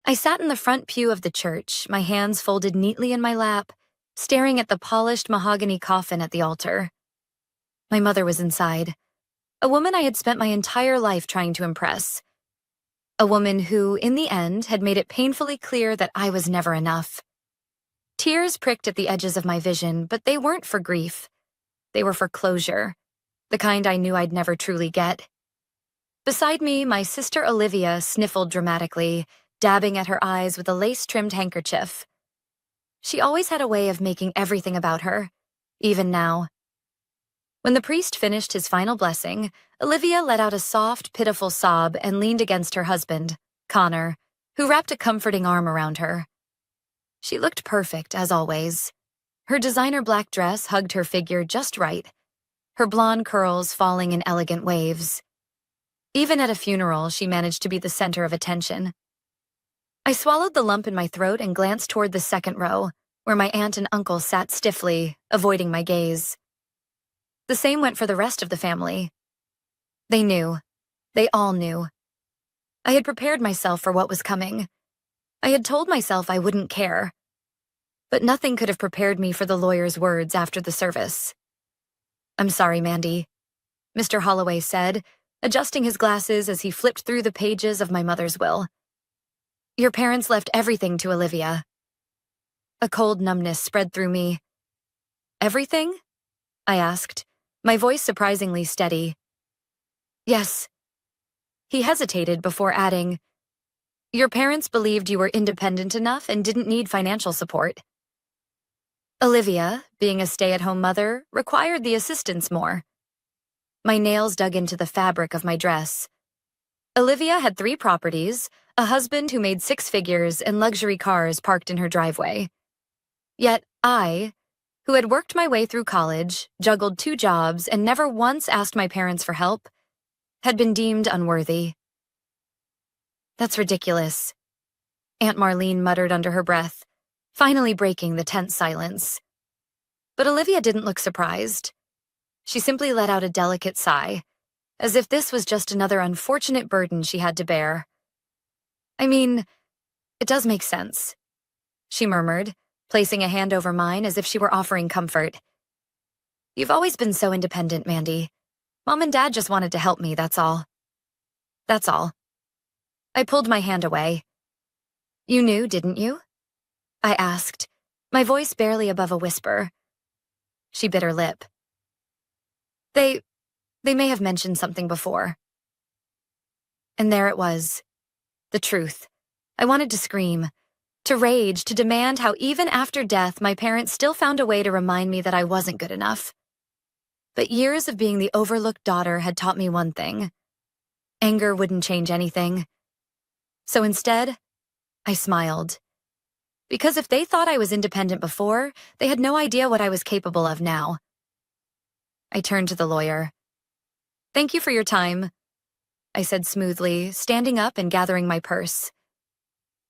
I sat in the front pew of the church, my hands folded neatly in my lap, staring at the polished mahogany coffin at the altar. My mother was inside, a woman I had spent my entire life trying to impress. A woman who, in the end, had made it painfully clear that I was never enough. Tears pricked at the edges of my vision, but they weren't for grief. They were for closure, the kind I knew I'd never truly get. Beside me, my sister Olivia sniffled dramatically, dabbing at her eyes with a lace-trimmed handkerchief. She always had a way of making everything about her, even now. When the priest finished his final blessing, Olivia let out a soft, pitiful sob and leaned against her husband, Connor, who wrapped a comforting arm around her. She looked perfect, as always. Her designer black dress hugged her figure just right, her blonde curls falling in elegant waves. Even at a funeral, she managed to be the center of attention. I swallowed the lump in my throat and glanced toward the second row, where my aunt and uncle sat stiffly, avoiding my gaze. The same went for the rest of the family. They knew. They all knew. I had prepared myself for what was coming. I had told myself I wouldn't care. But nothing could have prepared me for the lawyer's words after the service. "I'm sorry, Mandy," Mr. Holloway said, adjusting his glasses as he flipped through the pages of my mother's will. "Your parents left everything to Olivia." A cold numbness spread through me. "Everything?" I asked, my voice surprisingly steady. "Yes." He hesitated before adding, "Your parents believed you were independent enough and didn't need financial support. Olivia, being a stay-at-home mother, required the assistance more." My nails dug into the fabric of my dress. Olivia had 3 properties, a husband who made 6 figures, and luxury cars parked in her driveway. Yet I, who had worked my way through college, juggled 2 jobs, and never once asked my parents for help, had been deemed unworthy. "That's ridiculous," Aunt Marlene muttered under her breath, finally breaking the tense silence. But Olivia didn't look surprised. She simply let out a delicate sigh, as if this was just another unfortunate burden she had to bear. "I mean, it does make sense," she murmured, placing a hand over mine as if she were offering comfort. "You've always been so independent, Mandy. Mom and Dad just wanted to help me, that's all." "That's all." I pulled my hand away. "You knew, didn't you?" I asked, my voice barely above a whisper. She bit her lip. They may have mentioned something before." And there it was. The truth. I wanted to scream, to rage, to demand how even after death my parents still found a way to remind me that I wasn't good enough. But years of being the overlooked daughter had taught me one thing. Anger wouldn't change anything. So instead, I smiled. Because if they thought I was independent before, they had no idea what I was capable of now. I turned to the lawyer. "Thank you for your time," I said smoothly, standing up and gathering my purse.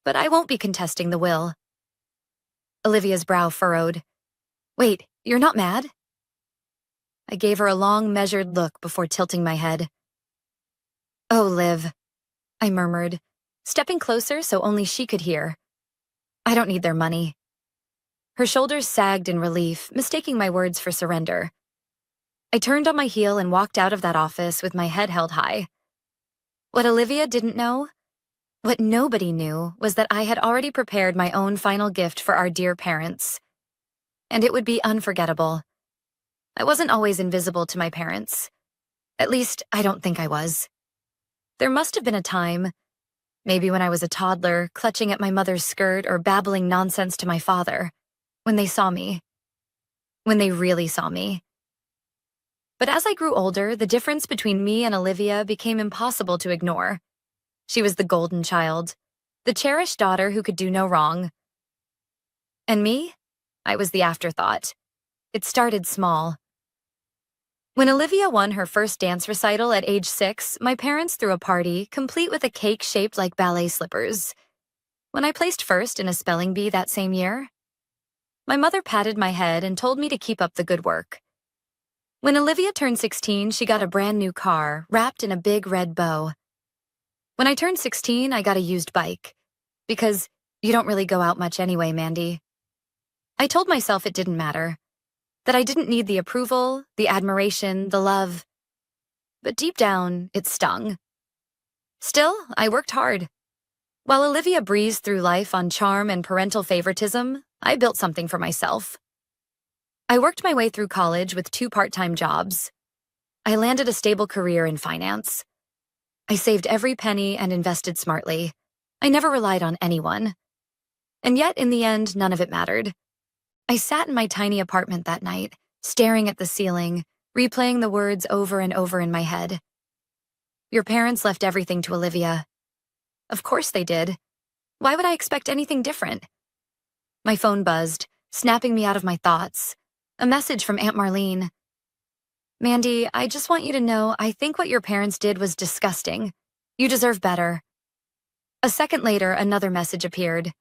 "But I won't be contesting the will." Olivia's brow furrowed. "Wait, you're not mad?" I gave her a long, measured look before tilting my head. "Oh, Liv," I murmured, stepping closer so only she could hear. "I don't need their money." Her shoulders sagged in relief, mistaking my words for surrender. I turned on my heel and walked out of that office with my head held high. What Olivia didn't know, what nobody knew, was that I had already prepared my own final gift for our dear parents. And it would be unforgettable. I wasn't always invisible to my parents. At least, I don't think I was. There must have been a time, maybe when I was a toddler, clutching at my mother's skirt or babbling nonsense to my father, when they saw me. When they really saw me. But as I grew older, the difference between me and Olivia became impossible to ignore. She was the golden child, the cherished daughter who could do no wrong. And me? I was the afterthought. It started small. When Olivia won her first dance recital at age 6, my parents threw a party, complete with a cake shaped like ballet slippers. When I placed first in a spelling bee that same year, my mother patted my head and told me to keep up the good work. When Olivia turned 16, she got a brand new car, wrapped in a big red bow. When I turned 16, I got a used bike. Because you don't really go out much anyway, Mandy. I told myself it didn't matter, that I didn't need the approval, the admiration, the love. But deep down, it stung. Still, I worked hard. While Olivia breezed through life on charm and parental favoritism, I built something for myself. I worked my way through college with 2 part-time jobs. I landed a stable career in finance. I saved every penny and invested smartly. I never relied on anyone. And yet, in the end, none of it mattered. I sat in my tiny apartment that night, staring at the ceiling, replaying the words over and over in my head. Your parents left everything to Olivia. Of course they did. Why would I expect anything different? My phone buzzed, snapping me out of my thoughts. A message from Aunt Marlene. Mandy, I just want you to know I think what your parents did was disgusting. You deserve better. A second later, another message appeared.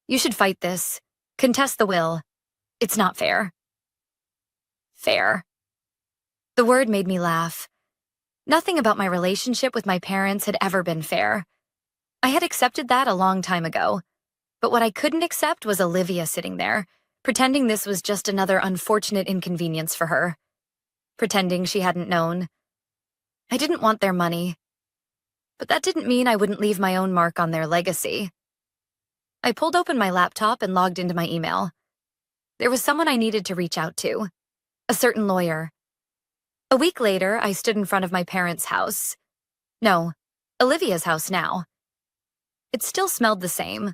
You should fight this. Contest the will. It's not fair. Fair. The word made me laugh. Nothing about my relationship with my parents had ever been fair. I had accepted that a long time ago. But what I couldn't accept was Olivia sitting there, pretending this was just another unfortunate inconvenience for her. Pretending she hadn't known. I didn't want their money. But that didn't mean I wouldn't leave my own mark on their legacy. I pulled open my laptop and logged into my email. There was someone I needed to reach out to. A certain lawyer. A week later, I stood in front of my parents' house. No, Olivia's house now. It still smelled the same.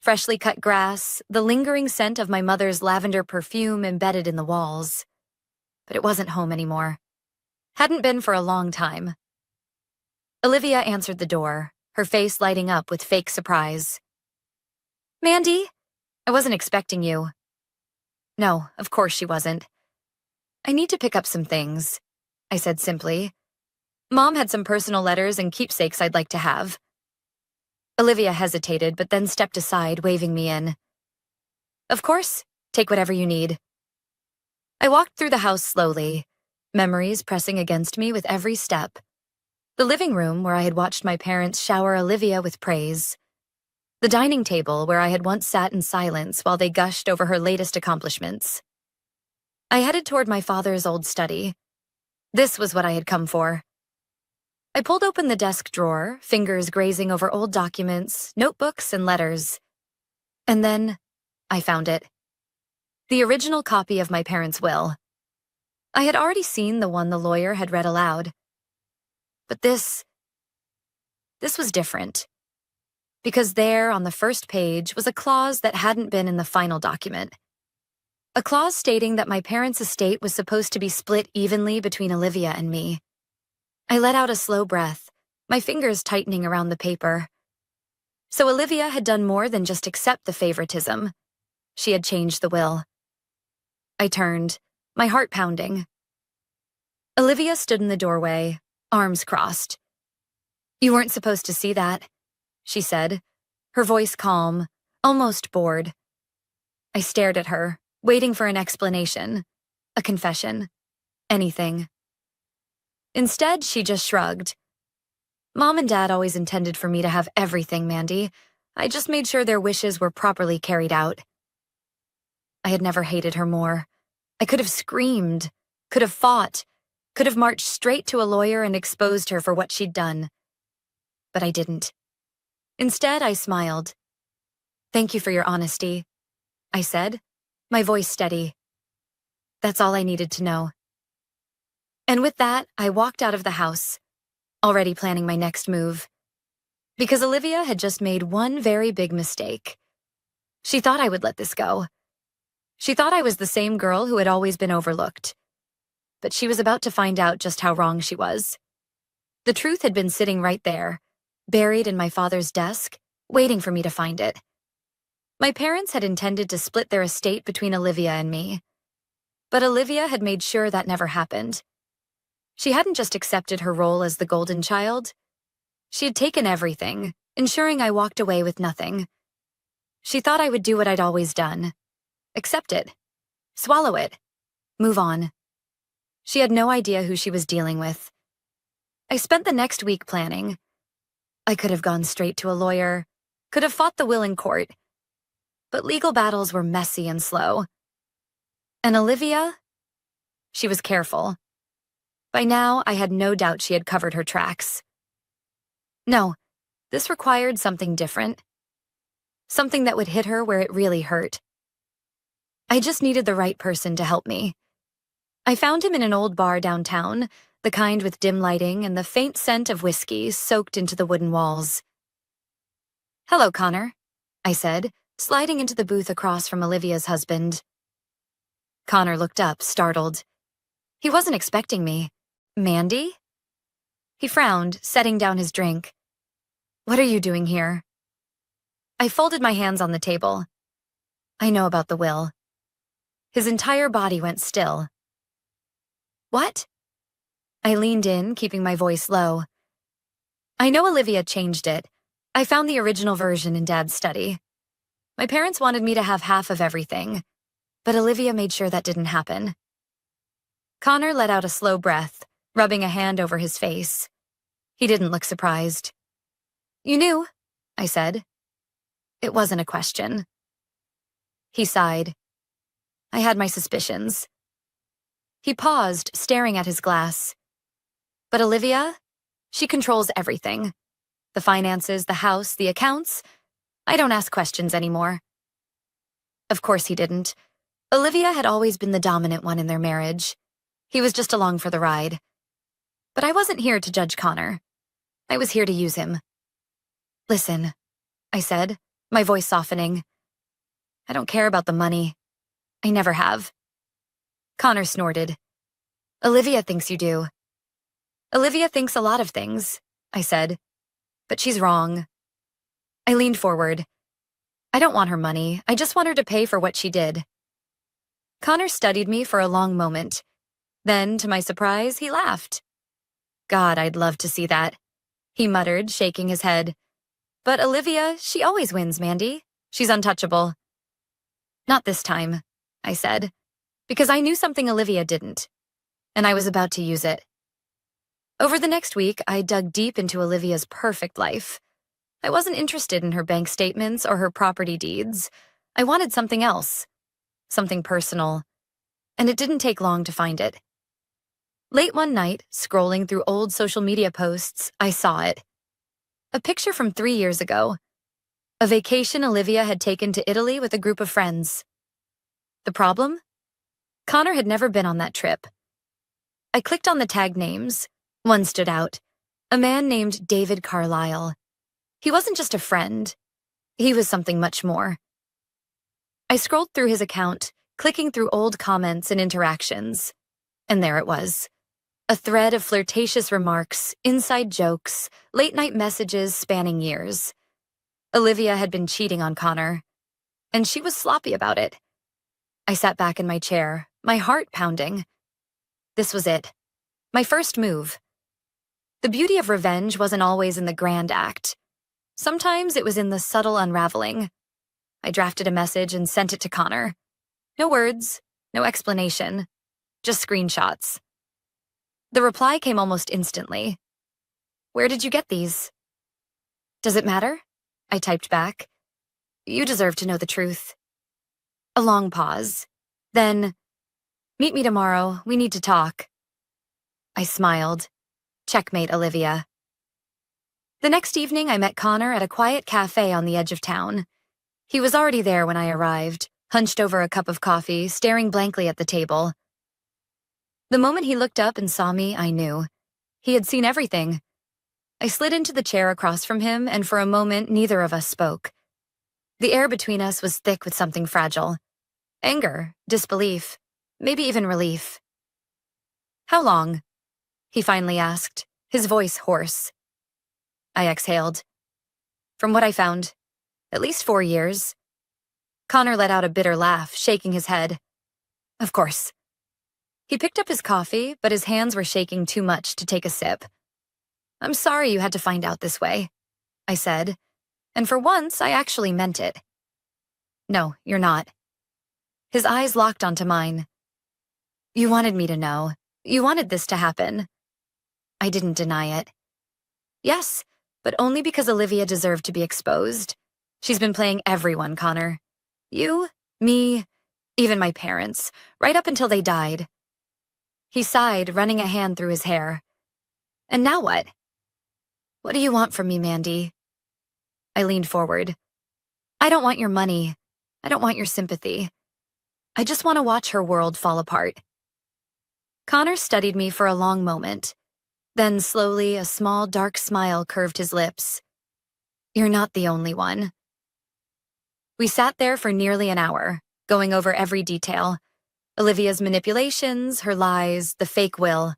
Freshly cut grass, the lingering scent of my mother's lavender perfume embedded in the walls. But it wasn't home anymore. Hadn't been for a long time. Olivia answered the door, her face lighting up with fake surprise. Mandy, I wasn't expecting you. No, of course she wasn't. I need to pick up some things, I said simply. Mom had some personal letters and keepsakes I'd like to have. Olivia hesitated, but then stepped aside, waving me in. Of course, take whatever you need. I walked through the house slowly, memories pressing against me with every step. The living room where I had watched my parents shower Olivia with praise. The dining table where I had once sat in silence while they gushed over her latest accomplishments. I headed toward my father's old study. This was what I had come for. I pulled open the desk drawer, fingers grazing over old documents, notebooks, and letters. And then I found it. The original copy of my parents' will. I had already seen the one the lawyer had read aloud. But this was different. Because there, on the first page, was a clause that hadn't been in the final document. A clause stating that my parents' estate was supposed to be split evenly between Olivia and me. I let out a slow breath, my fingers tightening around the paper. So Olivia had done more than just accept the favoritism. She had changed the will. I turned, my heart pounding. Olivia stood in the doorway, arms crossed. You weren't supposed to see that, she said, her voice calm, almost bored. I stared at her, waiting for an explanation, a confession, anything. Instead, she just shrugged. Mom and Dad always intended for me to have everything, Mandy. I just made sure their wishes were properly carried out. I had never hated her more. I could have screamed, could have fought, could have marched straight to a lawyer and exposed her for what she'd done. But I didn't. Instead, I smiled. Thank you for your honesty, I said, my voice steady. That's all I needed to know. And with that, I walked out of the house, already planning my next move. Because Olivia had just made one very big mistake. She thought I would let this go. She thought I was the same girl who had always been overlooked. But she was about to find out just how wrong she was. The truth had been sitting right there, buried in my father's desk, waiting for me to find it. My parents had intended to split their estate between Olivia and me. But Olivia had made sure that never happened. She hadn't just accepted her role as the golden child. She had taken everything, ensuring I walked away with nothing. She thought I would do what I'd always done. Accept it. Swallow it. Move on. She had no idea who she was dealing with. I spent the next week planning. I could have gone straight to a lawyer, could have fought the will in court, but legal battles were messy and slow. And Olivia? She was careful. By now, I had no doubt she had covered her tracks. No, this required something different. Something that would hit her where it really hurt. I just needed the right person to help me. I found him in an old bar downtown, the kind with dim lighting and the faint scent of whiskey soaked into the wooden walls. "Hello, Connor," I said, sliding into the booth across from Olivia's husband. Connor looked up, startled. He wasn't expecting me. "Mandy?" He frowned, setting down his drink. "What are you doing here?" I folded my hands on the table. "I know about the will." His entire body went still. "What?" I leaned in, keeping my voice low. "I know Olivia changed it. I found the original version in Dad's study. My parents wanted me to have half of everything, but Olivia made sure that didn't happen." Connor let out a slow breath, rubbing a hand over his face. He didn't look surprised. "You knew," I said. It wasn't a question. He sighed. "I had my suspicions." He paused, staring at his glass. "But Olivia? She controls everything. The finances, the house, the accounts. I don't ask questions anymore." Of course he didn't. Olivia had always been the dominant one in their marriage. He was just along for the ride. But I wasn't here to judge Connor. I was here to use him. "Listen," I said, my voice softening. "I don't care about the money. I never have." Connor snorted. "Olivia thinks you do." "Olivia thinks a lot of things," I said, "but she's wrong." I leaned forward. "I don't want her money. I just want her to pay for what she did." Connor studied me for a long moment. Then, to my surprise, he laughed. "God, I'd love to see that," he muttered, shaking his head. "But Olivia, she always wins, Mandy. She's untouchable." "Not this time," I said, because I knew something Olivia didn't, and I was about to use it. Over the next week, I dug deep into Olivia's perfect life. I wasn't interested in her bank statements or her property deeds. I wanted something else, something personal, and it didn't take long to find it. Late one night, scrolling through old social media posts, I saw it. A picture from 3 years ago. A vacation Olivia had taken to Italy with a group of friends. The problem? Connor had never been on that trip. I clicked on the tag names. One stood out. A man named David Carlisle. He wasn't just a friend. He was something much more. I scrolled through his account, clicking through old comments and interactions. And there it was. A thread of flirtatious remarks, inside jokes, late-night messages spanning years. Olivia had been cheating on Connor, and she was sloppy about it. I sat back in my chair, my heart pounding. This was it. My first move. The beauty of revenge wasn't always in the grand act. Sometimes it was in the subtle unraveling. I drafted a message and sent it to Connor. No words, no explanation, just screenshots. The reply came almost instantly. "Where did you get these?" "Does it matter?" I typed back. "You deserve to know the truth." A long pause. Then, "Meet me tomorrow. We need to talk." I smiled. Checkmate, Olivia. The next evening, I met Connor at a quiet cafe on the edge of town. He was already there when I arrived, hunched over a cup of coffee, staring blankly at the table. The moment he looked up and saw me, I knew. He had seen everything. I slid into the chair across from him, and for a moment, neither of us spoke. The air between us was thick with something fragile. Anger, disbelief, maybe even relief. "How long?" he finally asked, his voice hoarse. I exhaled. "From what I found, at least 4 years." Connor let out a bitter laugh, shaking his head. "Of course." He picked up his coffee, but his hands were shaking too much to take a sip. "I'm sorry you had to find out this way," I said, and for once I actually meant it. "No, you're not." His eyes locked onto mine. "You wanted me to know. You wanted this to happen." I didn't deny it. "Yes, but only because Olivia deserved to be exposed. She's been playing everyone, Connor. You, me, even my parents, right up until they died. He sighed, running a hand through his hair. And now what? What do you want from me, Mandy? I leaned forward. I don't want your money. I don't want your sympathy. I just want to watch her world fall apart. Connor studied me for a long moment. Then slowly, a small, dark smile curved his lips. You're not the only one. We sat there for nearly an hour, going over every detail. Olivia's manipulations, her lies, the fake will.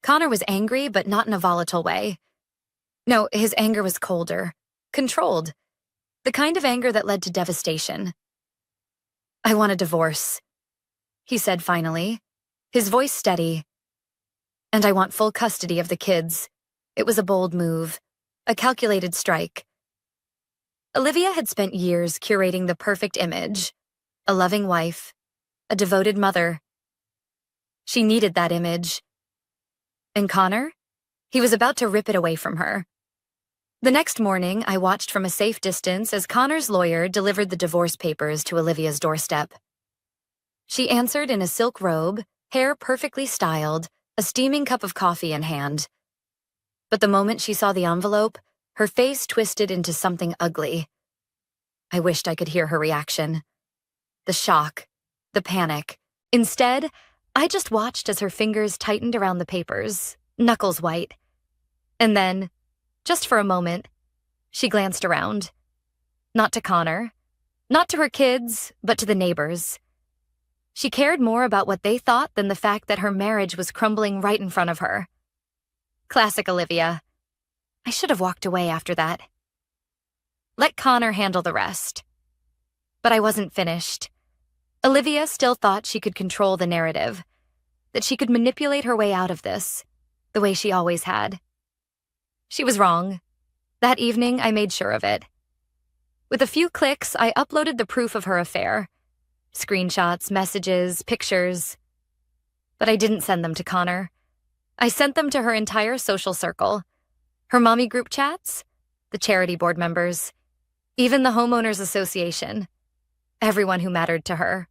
Connor was angry, but not in a volatile way. No, his anger was colder, controlled. The kind of anger that led to devastation. I want a divorce, he said finally, his voice steady. And I want full custody of the kids. It was a bold move, a calculated strike. Olivia had spent years curating the perfect image, a loving wife, a devoted mother. She needed that image. And Connor? He was about to rip it away from her. The next morning, I watched from a safe distance as Connor's lawyer delivered the divorce papers to Olivia's doorstep. She answered in a silk robe, hair perfectly styled, a steaming cup of coffee in hand. But the moment she saw the envelope, her face twisted into something ugly. I wished I could hear her reaction. The shock, the panic. Instead, I just watched as her fingers tightened around the papers, knuckles white. And then, just for a moment, she glanced around. Not to Connor, not to her kids, but to the neighbors. She cared more about what they thought than the fact that her marriage was crumbling right in front of her. Classic Olivia. I should have walked away after that. Let Connor handle the rest. But I wasn't finished. Olivia still thought she could control the narrative, that she could manipulate her way out of this, the way she always had. She was wrong. That evening, I made sure of it. With a few clicks, I uploaded the proof of her affair. Screenshots, messages, pictures. But I didn't send them to Connor. I sent them to her entire social circle. Her mommy group chats, the charity board members, even the homeowners association. Everyone who mattered to her.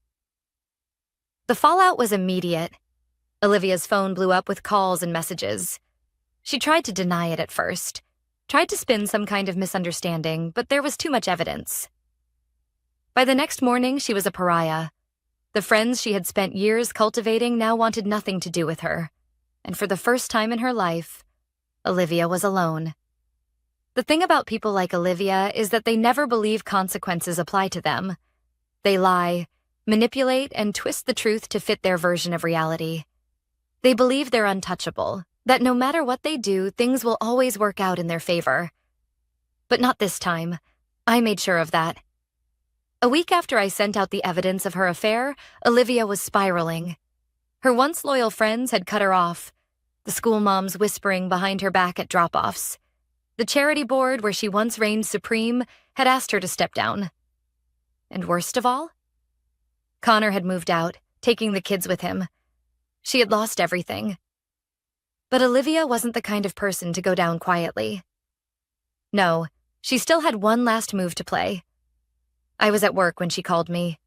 The fallout was immediate. Olivia's phone blew up with calls and messages. She tried to deny it at first, tried to spin some kind of misunderstanding, but there was too much evidence. By the next morning, she was a pariah. The friends she had spent years cultivating now wanted nothing to do with her. And for the first time in her life, Olivia was alone. The thing about people like Olivia is that they never believe consequences apply to them. They lie, manipulate, and twist the truth to fit their version of reality. They believe they're untouchable, that no matter what they do, things will always work out in their favor. But not this time. I made sure of that. A week after I sent out the evidence of her affair, Olivia was spiraling. Her once loyal friends had cut her off, the school moms whispering behind her back at drop-offs. The charity board, where she once reigned supreme, had asked her to step down. And worst of all, Connor had moved out, taking the kids with him. She had lost everything. But Olivia wasn't the kind of person to go down quietly. No, she still had one last move to play. I was at work when she called me.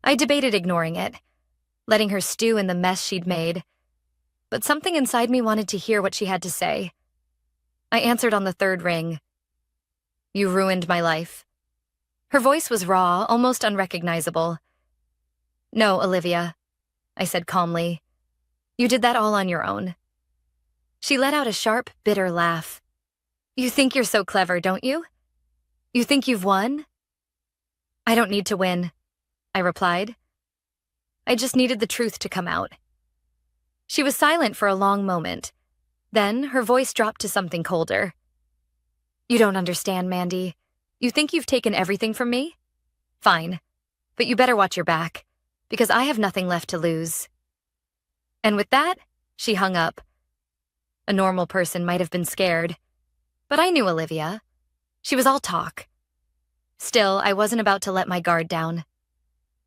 I debated ignoring it, letting her stew in the mess she'd made. But something inside me wanted to hear what she had to say. I answered on the third ring. You ruined my life. Her voice was raw, almost unrecognizable. No, Olivia, I said calmly. You did that all on your own. She let out a sharp, bitter laugh. You think you're so clever, don't you? You think you've won? I don't need to win, I replied. I just needed the truth to come out. She was silent for a long moment. Then her voice dropped to something colder. You don't understand, Mandy. You think you've taken everything from me? Fine. But you better watch your back, because I have nothing left to lose. And with that, she hung up. A normal person might have been scared. But I knew Olivia. She was all talk. Still, I wasn't about to let my guard down.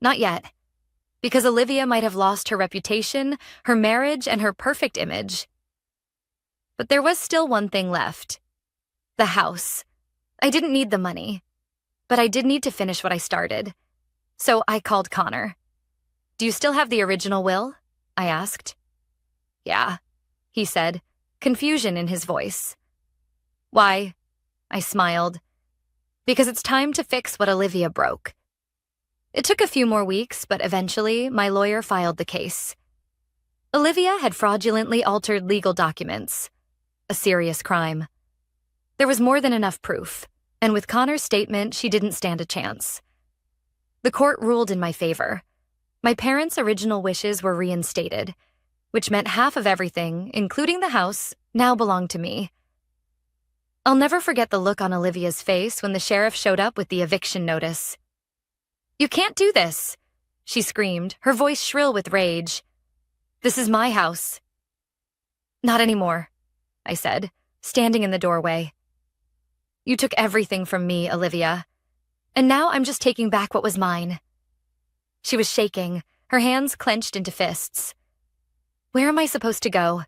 Not yet. Because Olivia might have lost her reputation, her marriage, and her perfect image. But there was still one thing left. The house. I didn't need the money. but I did need to finish what I started. So I called Connor. "Do you still have the original will?" I asked. "Yeah," he said, confusion in his voice. "Why?" I smiled. "Because it's time to fix what Olivia broke." It took a few more weeks, but eventually my lawyer filed the case. Olivia had fraudulently altered legal documents. A serious crime. There was more than enough proof, and with Connor's statement, she didn't stand a chance. The court ruled in my favor. My parents' original wishes were reinstated, which meant half of everything, including the house, now belonged to me. I'll never forget the look on Olivia's face when the sheriff showed up with the eviction notice. "You can't do this," she screamed, her voice shrill with rage. "This is my house." "Not anymore," I said, standing in the doorway. "You took everything from me, Olivia, and now I'm just taking back what was mine." She was shaking, her hands clenched into fists. "Where am I supposed to go?"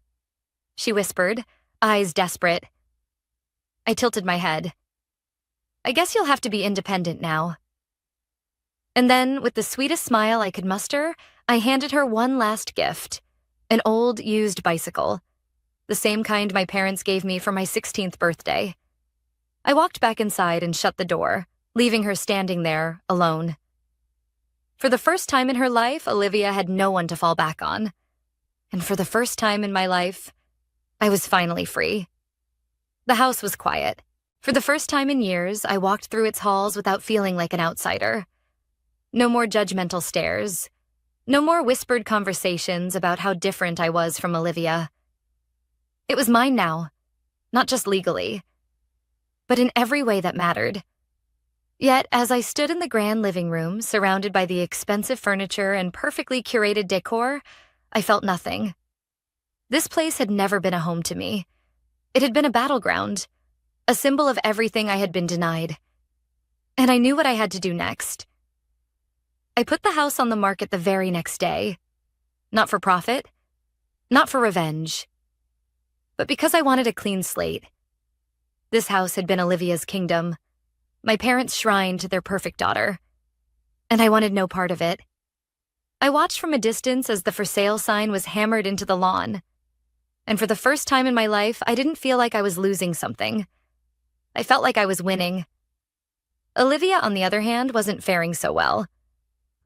she whispered, eyes desperate. I tilted my head. "I guess you'll have to be independent now." And then, with the sweetest smile I could muster, I handed her one last gift, an old, used bicycle, the same kind my parents gave me for my 16th birthday. I walked back inside and shut the door, leaving her standing there, alone. For the first time in her life, Olivia had no one to fall back on. And for the first time in my life, I was finally free. The house was quiet. For the first time in years, I walked through its halls without feeling like an outsider. No more judgmental stares. No more whispered conversations about how different I was from Olivia. It was mine now, not just legally, but in every way that mattered. Yet, as I stood in the grand living room, surrounded by the expensive furniture and perfectly curated decor, I felt nothing. This place had never been a home to me. It had been a battleground, a symbol of everything I had been denied. And I knew what I had to do next. I put the house on the market the very next day. Not for profit, not for revenge, but because I wanted a clean slate. This house had been Olivia's kingdom, my parents' shrine to their perfect daughter, and I wanted no part of it. I watched from a distance as the for sale sign was hammered into the lawn, and for the first time in my life, I didn't feel like I was losing something. I felt like I was winning. Olivia, on the other hand, wasn't faring so well.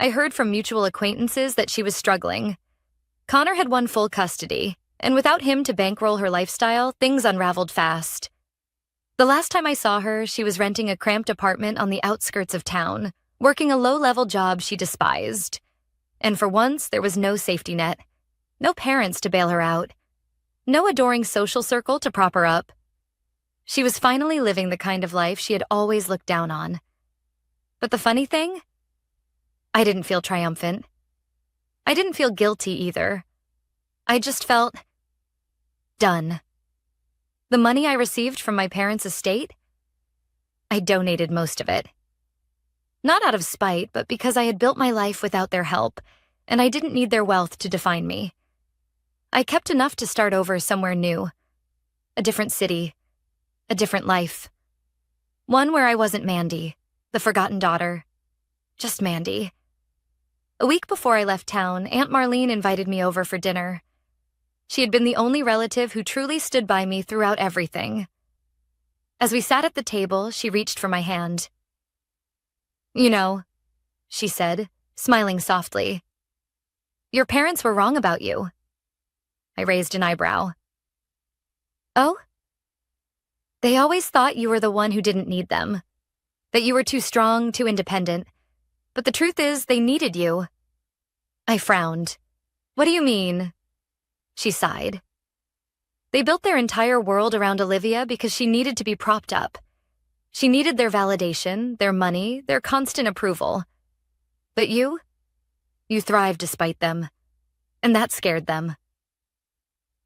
I heard from mutual acquaintances that she was struggling. Connor had won full custody, and without him to bankroll her lifestyle, things unraveled fast. The last time I saw her, she was renting a cramped apartment on the outskirts of town, working a low-level job she despised. And for once, there was no safety net, no parents to bail her out, no adoring social circle to prop her up. She was finally living the kind of life she had always looked down on. But the funny thing? I didn't feel triumphant. I didn't feel guilty either. I just felt done. The money I received from my parents' estate? I donated most of it. Not out of spite, but because I had built my life without their help, and I didn't need their wealth to define me. I kept enough to start over somewhere new. A different city. A different life. One where I wasn't Mandy, the forgotten daughter. Just Mandy. A week before I left town, Aunt Marlene invited me over for dinner. She had been the only relative who truly stood by me throughout everything. As we sat at the table, she reached for my hand. "You know," she said, smiling softly, "your parents were wrong about you." I raised an eyebrow. "Oh?" "They always thought you were the one who didn't need them, that you were too strong, too independent. But the truth is, they needed you." I frowned. "What do you mean?" She sighed. "They built their entire world around Olivia because she needed to be propped up. She needed their validation, their money, their constant approval. But you thrived despite them, and that scared them."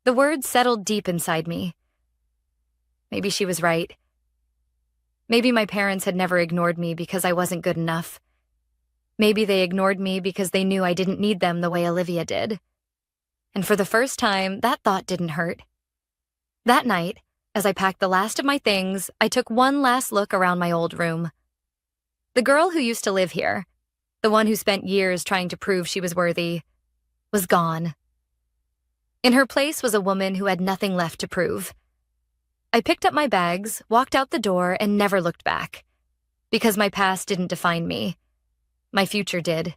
The words settled deep inside me. Maybe she was right. Maybe my parents had never ignored me because I wasn't good enough. Maybe they ignored me because they knew I didn't need them the way Olivia did. And for the first time, that thought didn't hurt. That night, as I packed the last of my things, I took one last look around my old room. The girl who used to live here, the one who spent years trying to prove she was worthy, was gone. In her place was a woman who had nothing left to prove. I picked up my bags, walked out the door, and never looked back. Because my past didn't define me. My future did.